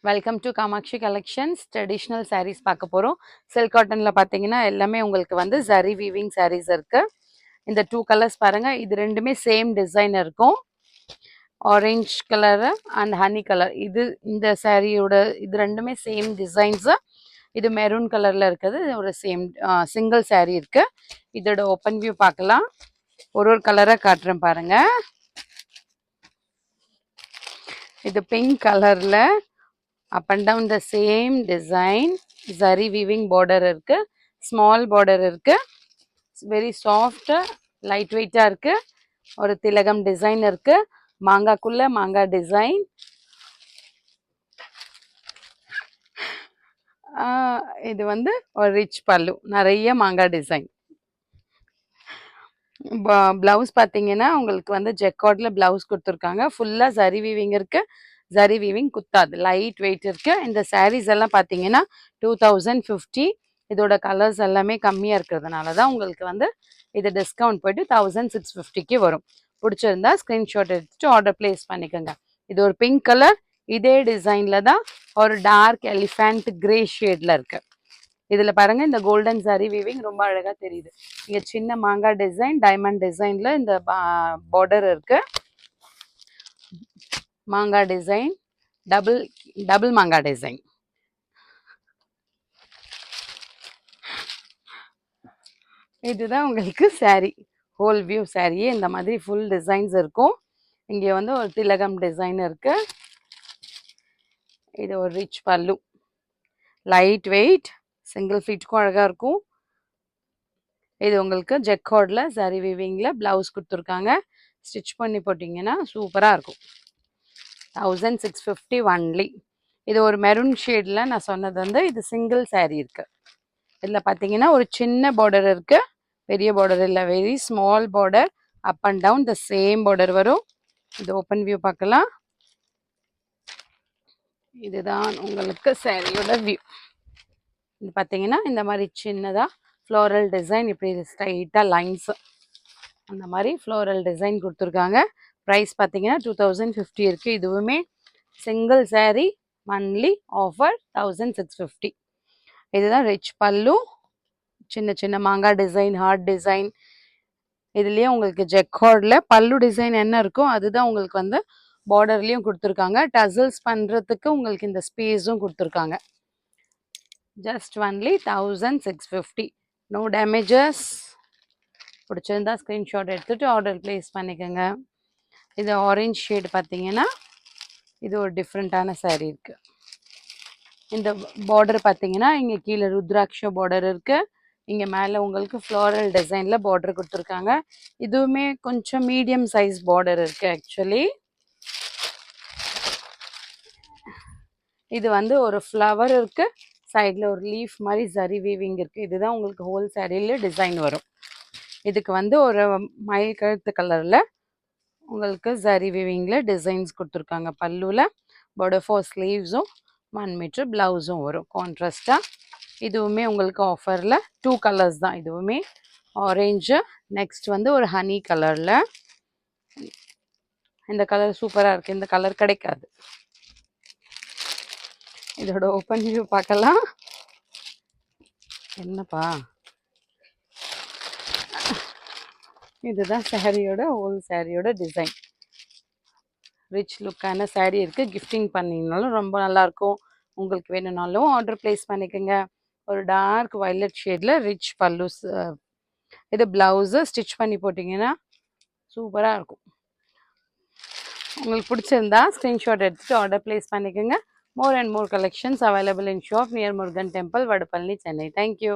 Welcome to Kamatchi collections. Traditional sarees பார்க்க போகிறோம். Silk காட்டனில் பார்த்தீங்கன்னா எல்லாமே உங்களுக்கு வந்து ஜரி வீவிங் sarees இருக்கு. இந்த டூ கலர்ஸ் பாருங்க, இது ரெண்டுமே சேம் டிசைன் இருக்கும். Orange colour and honey colour, இது இந்த சாரியோட இது ரெண்டுமே சேம் டிசைன்ஸ். இது மெரூன் கலர்ல இருக்குது, ஒரு சேம் சிங்கிள் saree இருக்கு. இதோட ஓப்பன் வியூ பார்க்கலாம். ஒரு கலரை காட்டுறேன் பாருங்க. இது பிங்க் கலர்ல up and down the same design, zari weaving border இருக்கு, small border இருக்கு, very soft light weight இருக்கு, ஒரு திலகம் டிசைன் இருக்கு, மாங்காக்குள்ள மாங்கா டிசைன். இது வந்து ஒரு ரிச் பல்லு, நிறைய மாங்கா டிசைன். பிளவுஸ் பார்த்தீங்கன்னா உங்களுக்கு வந்து ஜெக்கார்ட்ல பிளவுஸ் கொடுத்துருக்காங்க. ஃபுல்லா ஜரி வீவிங் இருக்கு. ஜரி வீவிங் குத்தாது, லைட் வெயிட் இருக்கு. இந்த சாரீஸ் எல்லாம் பார்த்தீங்கன்னா 2050. இதோட கலர்ஸ் எல்லாமே கம்மியாக இருக்கிறதுனால தான் உங்களுக்கு வந்து இது டிஸ்கவுண்ட் போயிட்டு 1650க்கு வரும். பிடிச்சிருந்தா ஸ்க்ரீன்ஷாட் எடுத்துட்டு ஆர்டர் பிளேஸ் பண்ணிக்கோங்க. இது ஒரு பிங்க் கலர், இதே டிசைன்ல தான் ஒரு டார்க் எலிஃபண்ட் கிரே ஷேட்ல இருக்கு. இதுல பாருங்க, இந்த கோல்டன் சாரி வீவிங் ரொம்ப அழகா தெரியுது. இங்க சின்ன மாங்கா டிசைன், டைமண்ட் டிசைன்ல இந்த பார்டர் இருக்கு. மாங்கா டிசைன், டபுள் மாங்கா டிசைன். இதுதான் உங்களுக்கு சாரி, ஹோல் வியூ சாரியே இந்த மாதிரி ஃபுல் டிசைன்ஸ் இருக்கும். இங்க வந்து ஒரு திலகம் டிசைன் இருக்கு. இது ஒரு ரிச் பல்லு, லைட் வெயிட், சிங்கிள் ஃபீட்டுக்கும் அழகா இருக்கும். இது உங்களுக்கு ஜெக்கார்ட்ல சாரி வீவிங்ல பிளவுஸ் கொடுத்துருக்காங்க. ஸ்டிச் பண்ணி போட்டிங்கன்னா சூப்பராக இருக்கும். 1650 ஒன்லி. இது ஒரு மெரூன் ஷேட்ல நான் சொன்னது வந்து இது சிங்கிள் சாரீ இருக்கு. இதில் பார்த்தீங்கன்னா ஒரு சின்ன பார்டர் இருக்கு, பெரிய பார்டர் இல்லை, very small border. Up and down the same border வரும். இது ஓப்பன் வியூ பார்க்கலாம். இதுதான் உங்களுக்கு சாரியோட வியூ. இது பார்த்தீங்கன்னா இந்த மாதிரி சின்னதாக ஃப்ளோரல் டிசைன், இப்படி ஸ்ட்ரைட்டாக லைன்ஸ் அந்த மாதிரி ஃப்ளோரல் டிசைன் கொடுத்துருக்காங்க. ப்ரைஸ் பார்த்தீங்கன்னா 2050 இருக்குது. இதுவுமே சிங்கிள் சாரீ, மந்த்லி ஆஃபர் 1650. இதுதான் ரிச் பல்லு, சின்ன சின்ன மாங்கா டிசைன், ஹார்ட் டிசைன். இதுலேயே உங்களுக்கு ஜெக்கார்டில் பல்லு டிசைன் என்ன இருக்கோ அதுதான் உங்களுக்கு வந்து பார்டர்லேயும் கொடுத்துருக்காங்க. டசல்ஸ் பண்ணுறதுக்கு உங்களுக்கு இந்த ஸ்பேஸும் கொடுத்துருக்காங்க. Just only 1650. No damages. பிடிச்சிருந்தா ஸ்க்ரீன்ஷாட் எடுத்துகிட்டு ஆர்டர் ப்ளேஸ் பண்ணிக்கோங்க. இது ஆரஞ்ச் ஷேடு பார்த்தீங்கன்னா இது ஒரு டிஃப்ரெண்ட்டான சாரீ இருக்குது. இந்த பார்டர் பார்த்தீங்கன்னா இங்கே கீழே ருத்ராட்ச பார்டர் இருக்குது. இங்கே மேலே உங்களுக்கு ஃப்ளோரல் டிசைனில் பார்டர் கொடுத்துருக்காங்க. இதுவுமே கொஞ்சம் மீடியம் சைஸ் பார்டர் இருக்குது ஆக்சுவலி. இது வந்து ஒரு ஃப்ளவர் இருக்குது, சைடில் ஒரு லீஃப் மாதிரி ஜரி வீவிங் இருக்குது. இதுதான் உங்களுக்கு ஹோல் சாரியில் டிசைன் வரும். இதுக்கு வந்து ஒரு மயில் கழுத்து கலரில் உங்களுக்கு ஜரி வீவிங்கில் டிசைன்ஸ் கொடுத்துருக்காங்க. பல்லுவில் பார்டர் 4 ஸ்லீவ்ஸும் 1 மீட்டர் ப்ளவுஸும் வரும் கான்ட்ராஸ்டாக. இதுவுமே உங்களுக்கு ஆஃபரில் 2 கலர்ஸ் தான். இதுவுமே ஆரேஞ்சு, நெக்ஸ்ட் வந்து ஒரு ஹனி கலரில். இந்த கலர் சூப்பராக இருக்குது, இந்த கலர் கிடைக்காது. இதோட ஓப்பன் வியூ பார்க்கலாம். என்னப்பா, இதுதான் சாரியோட ஹோல் சாரியோட டிசைன். ரிச் லுக்கான சாரீ இருக்குது. கிஃப்டிங் பண்ணிங்கனாலும் ரொம்ப நல்லாயிருக்கும். உங்களுக்கு வேணும்னாலும் ஆர்டர் ப்ளேஸ் பண்ணிக்கோங்க. ஒரு டார்க் வயலட் ஷேடில் ரிச் பல்லூஸ். இது ப்ளவுஸு ஸ்டிச் பண்ணி போட்டிங்கன்னா சூப்பராக இருக்கும். உங்களுக்கு பிடிச்சிருந்தா ஸ்க்ரீன்ஷாட் எடுத்துகிட்டு ஆர்டர் ப்ளேஸ் பண்ணிக்கோங்க. More and more collections available in shop near Murugan Temple, Vadapalli, Chennai. Thank you.